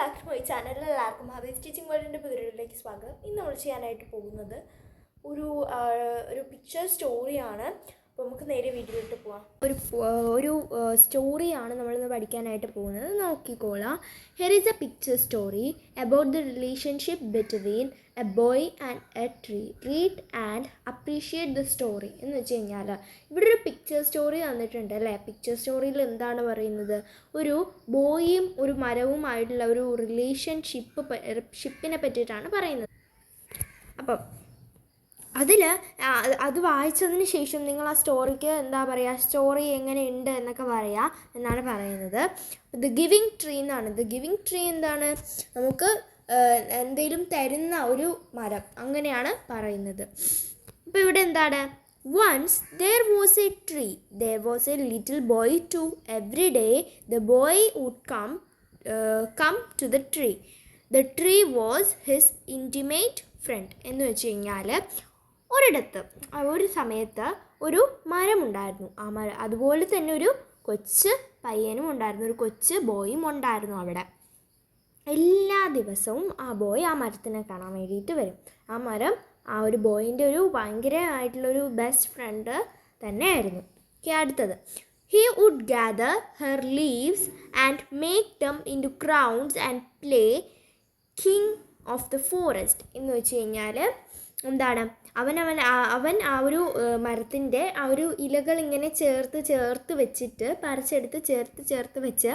Back to my channel. എല്ലാവർക്കും ഹാബി stitching വേൾഡിൻ്റെ വീഡിയോയിലേക്ക് സ്വാഗതം. ഇന്ന് നമ്മൾ ചെയ്യാനായിട്ട് പോകുന്നത് ഒരു പിക്ചർ സ്റ്റോറിയാണ്. അപ്പോൾ നമുക്ക് നേരെ വീഡിയോയിലോട്ട് പോവാം. ഒരു സ്റ്റോറിയാണ് നമ്മളിന്ന് പഠിക്കാനായിട്ട് പോകുന്നത്. നോക്കിക്കോളാം. Here is A picture story about the relationship between A boy and A tree. Read and appreciate the story എന്ന് വെച്ച് കഴിഞ്ഞാൽ ഇവിടെ ഒരു പിക്ചർ സ്റ്റോറി തന്നിട്ടുണ്ട് അല്ലേ. പിക്ചർ സ്റ്റോറിയിൽ എന്താണ് പറയുന്നത്? ഒരു ബോയും ഒരു മരവുമായിട്ടുള്ള ഒരു ഷിപ്പിനെ പറ്റിയിട്ടാണ് പറയുന്നത്. അപ്പം അത് വായിച്ചതിന് ശേഷം നിങ്ങൾ ആ സ്റ്റോറിക്ക് എന്താ പറയുക, സ്റ്റോറി എങ്ങനെയുണ്ട് എന്നൊക്കെ പറയുക എന്നാണ് പറയുന്നത്. ദ ഗിവിങ് ട്രീ എന്നാണ്. ദ ഗിവിങ് ട്രീ എന്താണ്? നമുക്ക് എന്തെങ്കിലും തരുന്ന ഒരു മരം, അങ്ങനെയാണ് പറയുന്നത്. അപ്പോൾ ഇവിടെ എന്താണ്? Once there was a tree. There was a little boy too. Every day the boy would come to the tree. The tree was his intimate friend. എന്ന് വെച്ച് കഴിഞ്ഞാൽ ഒരു സമയത്ത് ഒരു മരമുണ്ടായിരുന്നു. ആ മരം അതുപോലെ തന്നെ ഒരു കൊച്ചു പയ്യനും ഉണ്ടായിരുന്നു, ഒരു കൊച്ചു ബോയും ഉണ്ടായിരുന്നു അവിടെ. എല്ലാ ദിവസവും ആ ബോയ് ആ മരത്തിനെ കാണാൻ വേണ്ടിയിട്ട് വരും. ആ മരം ആ ഒരു ബോയിൻ്റെ ഒരു ഭയങ്കരമായിട്ടുള്ളൊരു ബെസ്റ്റ് ഫ്രണ്ട് തന്നെയായിരുന്നു. അടുത്തത്, he would gather her leaves and make them into crowns and play king of the forest. എന്ന് വെച്ച് കഴിഞ്ഞാൽ എന്താണ്? അവൻ ആ ഒരു മരത്തിൻ്റെ ആ ഒരു ഇലകൾ ഇങ്ങനെ ചേർത്ത് വെച്ചിട്ട് പറിച്ചെടുത്ത് ചേർത്ത് വെച്ച്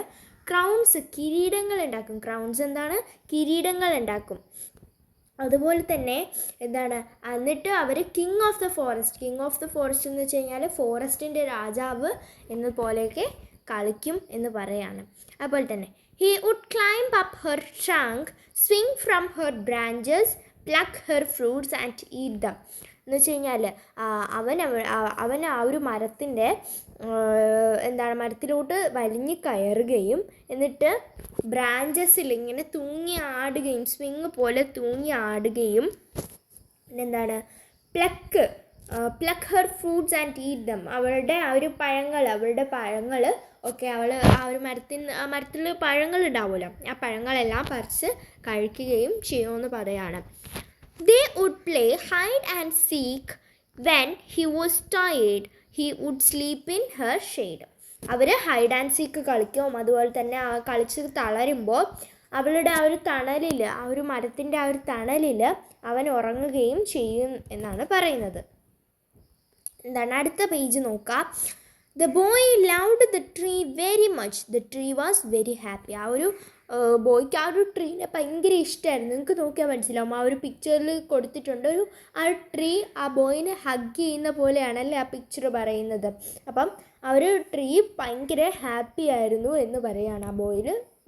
ക്രൗൺസ്, കിരീടങ്ങൾ ഉണ്ടാക്കും. ക്രൗൺസ് എന്താണ്? കിരീടങ്ങൾ ഉണ്ടാക്കും. അതുപോലെ തന്നെ എന്താണ്? എന്നിട്ട് അവർ കിങ് ഓഫ് ദ ഫോറസ്റ്റ് എന്ന് വെച്ച് കഴിഞ്ഞാൽ ഫോറസ്റ്റിൻ്റെ രാജാവ് എന്ന പോലെയൊക്കെ കളിക്കും എന്ന് പറയാണ്. അതുപോലെ തന്നെ he would climb up her trunk, swing from her branches, pluck her fruits and eat them. എന്ന് വെച്ച് കഴിഞ്ഞാൽ അവൻ ആ ഒരു മരത്തിലോട്ട് വലിഞ്ഞ് കയറുകയും എന്നിട്ട് ബ്രാഞ്ചസിൽ ഇങ്ങനെ തൂങ്ങി ആടുകയും, സ്വിങ് പോലെ തൂങ്ങി ആടുകയും പിന്നെന്താണ്, pluck her fruits and eat dum. അവളുടെ പഴങ്ങൾ ഒക്കെ അവൾ ആ ഒരു മരത്തിൽ പഴങ്ങൾ ഉണ്ടാവുമല്ലോ, ആ പഴങ്ങളെല്ലാം പറിച്ച് കഴിക്കുകയും ചെയ്യുമെന്ന് പറയാണ്. They would play hide and seek. When he was tired, he would sleep in her shade. അവർ ഹൈഡ് ആൻഡ് സീക്ക് കളിക്കും. അതുപോലെ തന്നെ കളിച്ച് തളരുമ്പോൾ അവളുടെ ആ ഒരു തണലിൽ, ആ ഒരു മരത്തിൻ്റെ ആ ഒരു തണലിൽ അവൻ ഉറങ്ങുകയും ചെയ്യും എന്നാണ് പറയുന്നത്. എന്താണ്? അടുത്ത പേജ് നോക്കാം. The boy loved the tree very much. The tree was very happy. ആ ഒരു ബോയ്ക്ക് ആ ഒരു ട്രീനെ ഭയങ്കര ഇഷ്ടമായിരുന്നു. നിങ്ങൾക്ക് നോക്കിയാൽ മനസ്സിലാവും. ആ ഒരു പിക്ചറിൽ കൊടുത്തിട്ടുണ്ട്. ആ ട്രീ ആ ബോയിനെ ഹഗ് ചെയ്യുന്ന പോലെയാണല്ലേ ആ പിക്ചർ പറയുന്നത്. അപ്പം ആ ഒരു ട്രീ ഭയങ്കര ഹാപ്പി ആയിരുന്നു എന്ന് പറയാണ്. ആ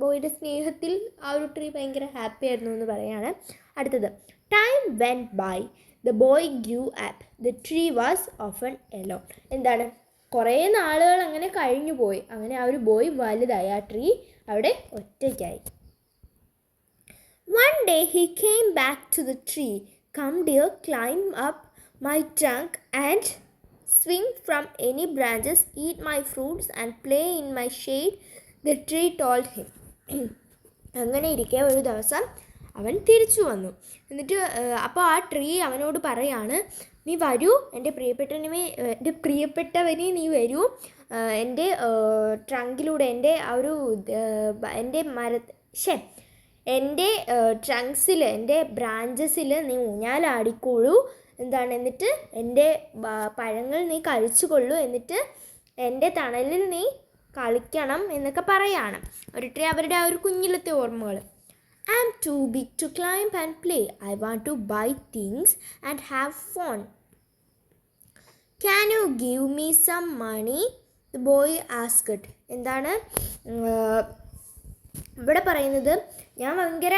ബോയുടെ സ്നേഹത്തിൽ ആ ഒരു ട്രീ ഭയങ്കര ഹാപ്പി ആയിരുന്നു എന്ന് പറയാണ്. അടുത്തത്, time went by. The boy grew up. The tree was often alone. എന്താണ്? കുറേ നാളുകൾ അങ്ങനെ കഴിഞ്ഞു പോയി. അങ്ങനെ ആ ഒരു ബോയ് വലുതായി, ആ ട്രീ അവിടെ ഒറ്റയ്ക്കായി. One day he came back to the tree. Come dear, climb up my trunk and swing from any branches, eat my fruits and play in my shade, the tree told him. അങ്ങനെ ഇരിക്കെ ഒരു ദിവസം അവൻ തിരിച്ചു വന്നു. എന്നിട്ട് അപ്പോൾ ആ ട്രീ അവനോട് പറയാണ്, നീ വരൂ എൻ്റെ പ്രിയപ്പെട്ടവനെ നീ വരൂ, എൻ്റെ ട്രങ്കിലൂടെ, എൻ്റെ ട്രങ്ക്സിൽ, എൻ്റെ ബ്രാഞ്ചസിൽ നീ ഊഞ്ഞാലാടിക്കോളൂ. എന്താണ്? എന്നിട്ട് എൻ്റെ പഴങ്ങൾ നീ കഴിച്ചുകൊള്ളൂ, എന്നിട്ട് എൻ്റെ തണലിൽ നീ കളിക്കണം എന്നൊക്കെ പറയാണ്. ഒരു ട്രീ അവരുടെ ആ ഒരു കുഞ്ഞിലത്തെ ഓർമ്മകൾ. I am too big to climb and play. I want to buy things and have fun. Can you give me some money? The boy asked. എന്താണ് ഇവിടെ പറയുന്നത്? ഞാൻ ഭയങ്കര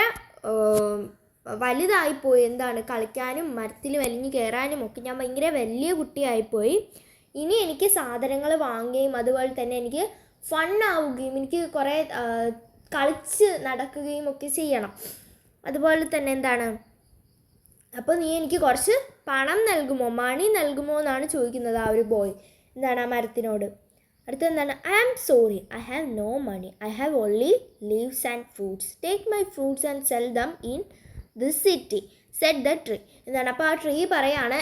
വലുതായിപ്പോയി. എന്താണ്? കളിക്കാനും മരത്തിൽ വലിഞ്ഞു കയറാനും ഒക്കെ ഞാൻ ഭയങ്കര വലിയ കുട്ടിയായിപ്പോയി. ഇനി എനിക്ക് സാധനങ്ങൾ വാങ്ങുകയും അതുപോലെ തന്നെ എനിക്ക് ഫണ്ണാവുകയും എനിക്ക് കുറേ കളിച്ച് നടക്കുകയും ഒക്കെ ചെയ്യണം. അതുപോലെ തന്നെ എന്താണ്? അപ്പോൾ നീ എനിക്ക് കുറച്ച് പണം നൽകുമോ, മണി നൽകുമോ എന്നാണ് ചോദിക്കുന്നത് ആ ഒരു ബോയ്. എന്താണ്? ആ മരത്തിനോട്. അടുത്ത എന്താണ്? I am sorry, I have no money, I have only leaves and fruits, take my fruits and sell them in this city said the tree. എന്താണ്? അപ്പോൾ ആ ട്രീ പറയാണ്,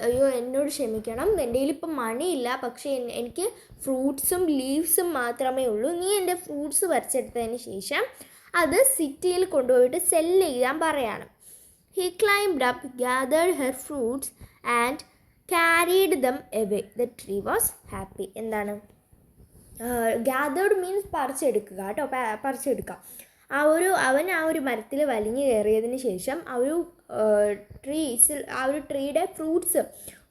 അയ്യോ എന്നോട് ക്ഷമിക്കണം, എൻ്റെ കയ്യിൽ ഇപ്പം മണിയില്ല, പക്ഷേ എനിക്ക് ഫ്രൂട്ട്സും ലീവ്സും മാത്രമേ ഉള്ളൂ. നീ എൻ്റെ ഫ്രൂട്ട്സ് പറിച്ചെടുത്തതിന് ശേഷം അത് സിറ്റിയിൽ കൊണ്ടുപോയിട്ട് സെല്ല് ചെയ്യാൻ പറയാണ്. He climbed up, gathered her fruits and carried them away. The tree was happy. എന്താണ്? ഗ്യാതേർഡ് മീൻസ് പറിച്ചെടുക്കുക കേട്ടോ, പറിച്ചെടുക്കുക. അവൻ ആ ഒരു മരത്തിൽ വലിഞ്ഞു കയറിയതിന് ശേഷം ആ ഒരു ട്രീയുടെ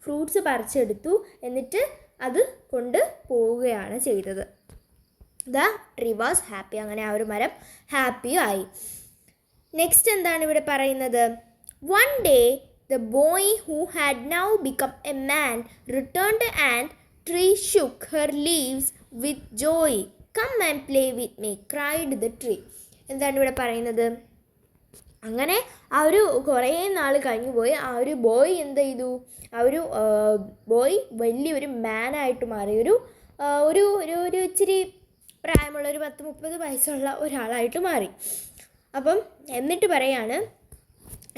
ഫ്രൂട്ട്സ് പറിച്ചെടുത്തു. എന്നിട്ട് അത് കൊണ്ട് പോവുകയാണ് ചെയ്തത്. The tree was happy. അങ്ങനെ ആ ഒരു മരം ഹാപ്പി ആയി. നെക്സ്റ്റ് എന്താണ് ഇവിടെ പറയുന്നത്? One day the boy who had now become a man returned and tree shook her leaves with joy. Come and play with me cried the tree. എന്താണ് ഇവിടെ പറയുന്നത്? അങ്ങനെ ആ ഒരു കുറേ നാൾ കഴിഞ്ഞു പോയി. ആ ഒരു ബോയ് എന്ത് ചെയ്തു? ആ ഒരു ബോയ് വലിയൊരു മാനായിട്ട് മാറി. ഒരു ഇച്ചിരി പ്രായമുള്ള ഒരു 10-30 വയസ്സുള്ള ഒരാളായിട്ട് മാറി. അപ്പം എന്നിട്ട് പറയാണ്,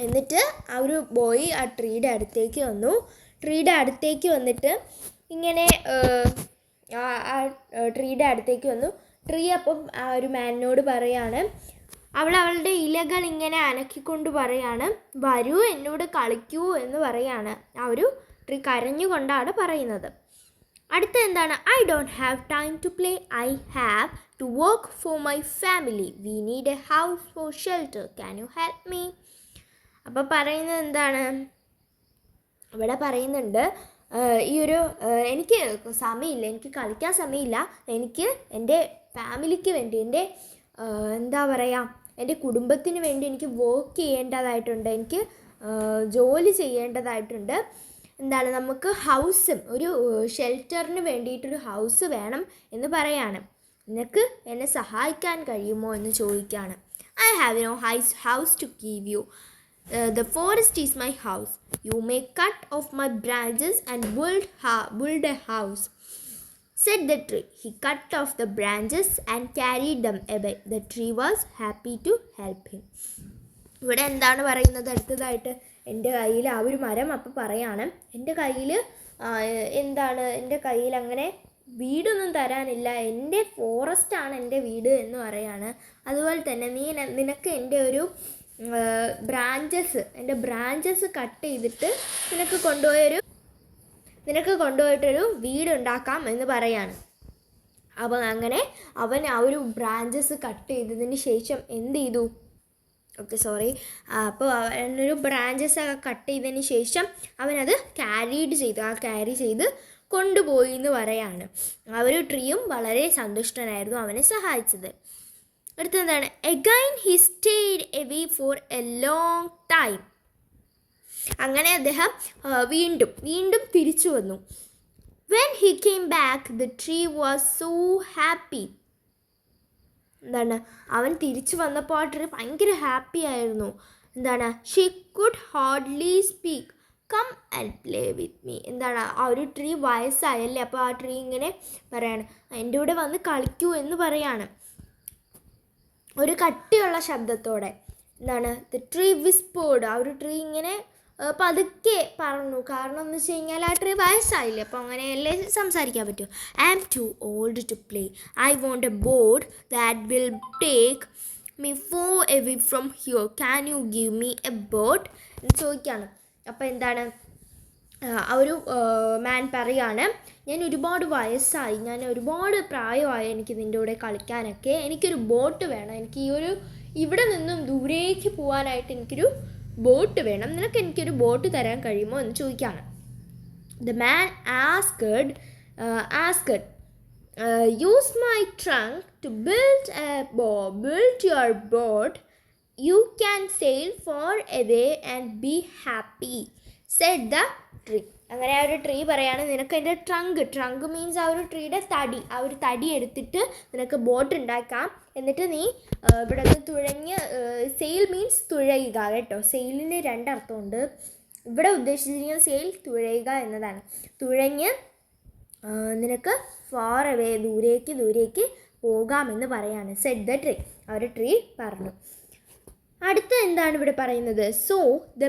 എന്നിട്ട് ആ ഒരു ബോയ് ആ ട്രീയുടെ അടുത്തേക്ക് വന്നു. ട്രീയുടെ അടുത്തേക്ക് വന്നിട്ട് ഇങ്ങനെ ട്രീയുടെ അടുത്തേക്ക് വന്നു. ട്രീ അപ്പം ആ ഒരു മാനിനോട് പറയാണ്, അവളുടെ ഇലകൾ ഇങ്ങനെ അനക്കിക്കൊണ്ട് പറയാണ്, വരൂ എന്നോട് കളിക്കൂ എന്ന് പറയാണ്. ആ ഒരു ട്രീ കരഞ്ഞുകൊണ്ടാണ് പറയുന്നത്. അടുത്ത എന്താണ്? I don't have time to play, I have to work for my family, we need a house for shelter, can you help me. അപ്പോൾ പറയുന്നത് എന്താണ്? ഇവിടെ പറയുന്നുണ്ട്, എനിക്ക് സമയമില്ല, എനിക്ക് കളിക്കാൻ സമയമില്ല, എനിക്ക് എൻ്റെ ഫാമിലിക്ക് വേണ്ടി, എൻ്റെ എൻ്റെ കുടുംബത്തിന് വേണ്ടി എനിക്ക് വർക്ക് ചെയ്യേണ്ടതായിട്ടുണ്ട്, എനിക്ക് ജോലി ചെയ്യേണ്ടതായിട്ടുണ്ട്. നമുക്ക് ഹൗസും ഒരു ഷെൽട്ടറിന് വേണ്ടിയിട്ടൊരു ഹൗസ് വേണം എന്ന് പറയാണ്. നിനക്ക് എന്നെ സഹായിക്കാൻ കഴിയുമോ എന്ന് ചോദിക്കുകയാണ്. I have no house to give you, the forest is my house, you may cut off my branches and build a house, said the tree. He cut off the branches and carried them away. The tree was happy to help him. ഇവിടെ എന്താണ് പറയുന്നത്? അടുത്തതായിട്ട് എൻ്റെ കയ്യിൽ ആ ഒരു മരം അപ്പം പറയാണ്, എൻ്റെ കയ്യിൽ അങ്ങനെ വീടൊന്നും തരാനില്ല, എൻ്റെ ഫോറസ്റ്റാണ് എൻ്റെ വീട് എന്ന് പറയാണ്. അതുപോലെ തന്നെ നിനക്ക് എൻ്റെ ബ്രാഞ്ചസ് കട്ട് ചെയ്തിട്ട് നിനക്ക് കൊണ്ടുപോയിട്ടൊരു വീടുണ്ടാക്കാം എന്ന് പറയാണ്. അപ്പം അങ്ങനെ അവൻ ആ ഒരു ബ്രാഞ്ചസ് കട്ട് ചെയ്തതിന് ശേഷം എന്ത് ചെയ്തു? അപ്പോൾ അവനൊരു ബ്രാഞ്ചസ് കട്ട് ചെയ്തതിന് ശേഷം അവനത് ക്യാരി ചെയ്ത് കൊണ്ടുപോയി എന്ന് പറയാണ്. ആ ഒരു ട്രീയും വളരെ സന്തുഷ്ടനായിരുന്നു അവനെ സഹായിച്ചത്. അടുത്തെന്താണ്? Again he stayed away for a long time. അങ്ങനെ അദ്ദേഹം വീണ്ടും തിരിച്ചു വന്നു. When he came back the tree was so happy. അവൻ തിരിച്ചു വന്നപ്പോൾ ആ ട്രീ ഭയങ്കര ഹാപ്പി ആയിരുന്നു. She could hardly speak, come and play with me. ആ ഒരു ട്രീ വയസ്സായല്ലേ, അപ്പോൾ ആ ട്രീ ഇങ്ങനെ പറയാണ്, എൻ്റെ കൂടെ വന്ന് കളിക്കൂ എന്ന് പറയാണ് ഒരു കട്ടിയുള്ള ശബ്ദത്തോടെ. The tree whispered. ആ ഒരു ട്രീ ഇങ്ങനെ പതുക്കെ പറഞ്ഞു. കാരണം എന്ന് വെച്ച് കഴിഞ്ഞാൽ ആ ട്രീ വയസ്സായില്ലേ, അപ്പോൾ അങ്ങനെയല്ലേ സംസാരിക്കാൻ പറ്റൂ. I am too old to play, I want a boat that will take me far away from here, can you give me a boat എന്ന് ചോദിക്കുകയാണ്. അപ്പോൾ ആ ഒരു മാൻ പറയാണ്, ഞാൻ ഒരുപാട് വയസ്സായി, ഞാൻ ഒരുപാട് പ്രായമായി, എനിക്ക് നിൻ്റെ കൂടെ കളിക്കാനൊക്കെ, എനിക്കൊരു ബോട്ട് വേണം, എനിക്ക് ഇവിടെ നിന്നും ദൂരേക്ക് പോകാനായിട്ട് എനിക്കൊരു ബോട്ട് വേണം, നിനക്ക് എനിക്കൊരു ബോട്ട് തരാൻ കഴിയുമോ എന്ന് ചോദിക്കുകയാണ്. The man asked use my trunk to build your boat, you can sail far away and be happy, said the tree. അങ്ങനെ ആ ഒരു ട്രീ പറയാണ്, നിനക്ക് എൻ്റെ ട്രങ്ക് മീൻസ് ആ ഒരു ട്രീയുടെ തടി എടുത്തിട്ട് നിനക്ക് ബോട്ട് ഉണ്ടാക്കാം, എന്നിട്ട് നീ ഇവിടെ നിന്ന് സെയിൽ മീൻസ് തുഴയുക കേട്ടോ. സെയിലിന് 2 അർത്ഥമുണ്ട്. ഇവിടെ ഉദ്ദേശിച്ചിരിക്കുന്ന സെയിൽ തുഴയുക എന്നതാണ്. തുഴഞ്ഞ് നിനക്ക് ഫാർ അവേ, ദൂരേക്ക് പോകാമെന്ന് പറയാണ്. സെഡ് ദ ട്രീ, അവർ ട്രീ പറഞ്ഞു. അടുത്ത എന്താണ് ഇവിടെ പറയുന്നത്? So the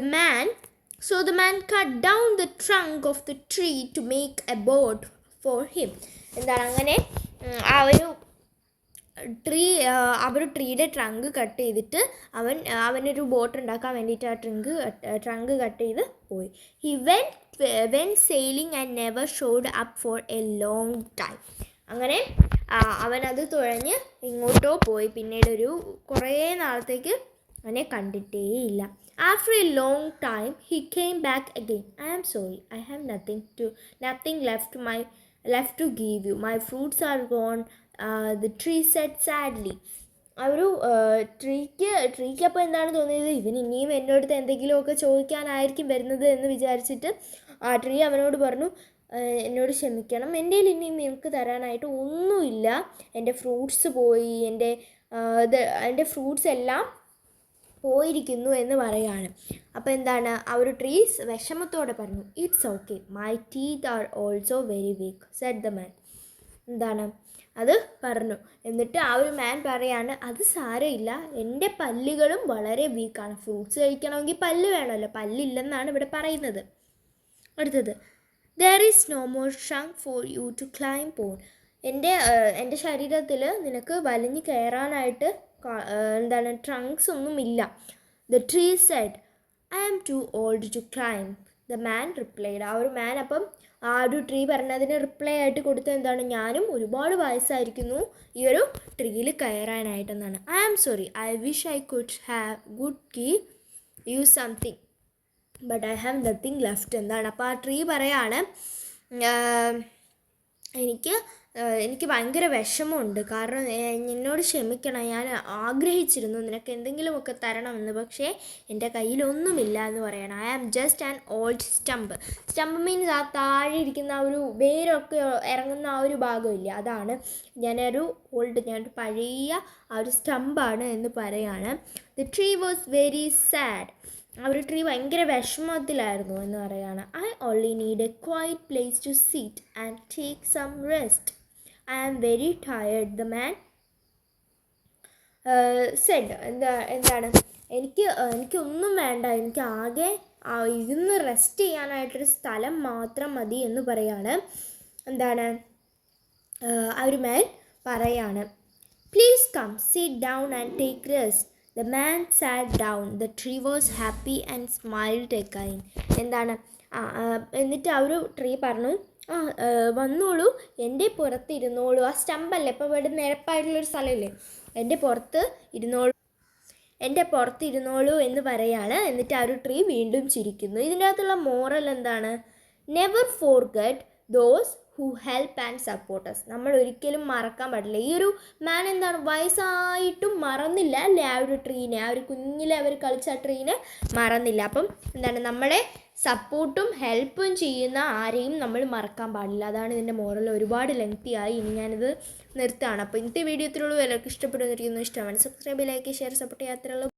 man cut down the trunk of the tree to make a boat for him. എന്താണ് അങ്ങനെ ആ ഒരു ട്രീയുടെ ട്രങ്ക് കട്ട് ചെയ്തിട്ട് അവനൊരു ബോട്ട് ഉണ്ടാക്കാൻ വേണ്ടിയിട്ട് ആ ട്രങ്ക് കട്ട് ചെയ്ത് പോയി. He went sailing and never showed up for a long time. അങ്ങനെ അവനത് തുഴഞ്ഞ് ഇങ്ങോട്ടോ പോയി. പിന്നീട് ഒരു കുറേ നാളത്തേക്ക് അവനെ കണ്ടിട്ടേയില്ല. After a long time he came back again. I am sorry, I have nothing left to give you. My fruits are gone, the tree said sadly. ആ ഒരു ട്രീക്ക് അപ്പോൾ എന്താണ് തോന്നിയത്? ഇവൻ ഇനിയും എൻ്റെ അടുത്ത് എന്തെങ്കിലുമൊക്കെ ചോദിക്കാനായിരിക്കും വരുന്നത് എന്ന് വിചാരിച്ചിട്ട് ആ ട്രീ അവനോട് പറഞ്ഞു, എന്നോട് ക്ഷമിക്കണം, എൻ്റെ കയ്യിൽ ഇനി നിനക്ക് തരാനായിട്ട് ഒന്നുമില്ല. എൻ്റെ ഫ്രൂട്ട്സ് പോയി, എൻ്റെ ഫ്രൂട്ട്സ് എല്ലാം പോയിരിക്കുന്നു എന്ന് പറയാണ്. അപ്പോൾ എന്താണ് ആ ഒരു ട്രീ വിഷമത്തോടെ പറഞ്ഞു, it's okay, my teeth are also very weak said the man. എന്താണ് അത് പറഞ്ഞു. എന്നിട്ട് ആ ഒരു മാൻ പറയാണ്, അത് സാരമില്ല, എൻ്റെ പല്ലുകളും വളരെ വീക്കാണ്. ഫ്രൂട്ട്സ് കഴിക്കണമെങ്കിൽ പല്ല് വേണമല്ലോ, പല്ലില്ലെന്നാണ് ഇവിടെ പറയുന്നത്. അടുത്തത്, there is no more trunk for you to climb on. എൻ്റെ ശരീരത്തിൽ നിനക്ക് വലിഞ്ഞ് കയറാനായിട്ട് ട്രങ്ക്സ് ഒന്നുമില്ല. The tree said, I am too old to climb. The man replied. ആ ഒരു മാൻ അപ്പം ആ ഒരു ട്രീ പറഞ്ഞതിന് റിപ്ലൈ ആയിട്ട് കൊടുത്ത എന്താണ്, ഞാനും ഒരുപാട് വയസ്സായിരിക്കുന്നു ഈ ഒരു ട്രീയിൽ കയറാനായിട്ടെന്നാണ്. I am sorry, I wish I could give you something but I have nothing left. എന്താണ് അപ്പോൾ ആ ട്രീ പറയാണ്, എനിക്ക് ഭയങ്കര വിഷമമുണ്ട്, കാരണം എന്നോട് ക്ഷമിക്കണം, ഞാൻ ആഗ്രഹിച്ചിരുന്നു നിനക്ക് എന്തെങ്കിലുമൊക്കെ തരണമെന്ന്, പക്ഷേ എൻ്റെ കയ്യിലൊന്നുമില്ല എന്ന് പറയണം. I am just an old stump. Stump means ആ താഴെ ഇരിക്കുന്ന ആ ഒരു വേരൊക്കെ ഇറങ്ങുന്ന ആ ഒരു ഭാഗമില്ല, അതാണ്. ഞാനൊരു പഴയ ആ ഒരു സ്റ്റമ്പാണ് എന്ന് പറയാണ്. The tree was very sad. ആ ഒരു ട്രീ ഭയങ്കര വിഷമത്തിലായിരുന്നു എന്ന് പറയാണ്. I only need a quiet place to sit and take some rest. I am very tired the man said. എന്താണ് എനിക്കൊന്നും വേണ്ട, എനിക്ക് ആകെ ഇരുന്ന് റെസ്റ്റ് ചെയ്യാനായിട്ടൊരു സ്ഥലം മാത്രം മതി എന്ന് പറയാണ്. എന്താണ് ആ ഒരു മാൻ പറയാണ്, please come sit down and take rest. The man sat down. The tree was happy and smiled again. എന്താണ് എന്നിട്ട് ആ ഒരു ട്രീ പറഞ്ഞു, വന്നോളൂ, എൻ്റെ പുറത്ത് ഇരുന്നോളൂ. ആ സ്റ്റമ്പല്ലേ, ഇപ്പോൾ ഇവിടെ നിരപ്പായിട്ടുള്ളൊരു സ്ഥലമില്ലേ, എൻ്റെ പുറത്ത് ഇരുന്നോളൂ എന്ന് പറയാണ്. എന്നിട്ട് ആ ഒരു ട്രീ വീണ്ടും ചിരിക്കുന്നു. ഇതിൻ്റെ അകത്തുള്ള മോറൽ എന്താണ്? Never forget those who help and supports. നമ്മൾ ഒരിക്കലും മറക്കാൻ പാടില്ല. ഈ ഒരു മാൻ എന്താണ് വയസ്സായിട്ടും മറന്നില്ല അല്ലേ ആ ഒരു ട്രീനെ, ആ ഒരു കുഞ്ഞിലെ അവർ കളിച്ച ആ ട്രീനെ മറന്നില്ല. അപ്പം എന്താണ് നമ്മളെ സപ്പോർട്ടും ഹെൽപ്പും ചെയ്യുന്ന ആരെയും നമ്മൾ മറക്കാൻ പാടില്ല. അതാണ് ഇതിൻ്റെ മോറൽ. ഒരുപാട് ലെങ്തി ആയി, ഇനി ഞാനിത് നിർത്തുകയാണ്. അപ്പോൾ ഇന്നത്തെ വീഡിയോ ഇത്രയുള്ളൂ. എല്ലാവർക്കും ഇഷ്ടപ്പെടുന്നിരിക്കുന്നു. ഇഷ്ടമാണ് സബ്സ്ക്രൈബ്, ലൈക്ക്, ഷെയർ, സപ്പോർട്ട് ചെയ്യാത്തുള്ളൂ.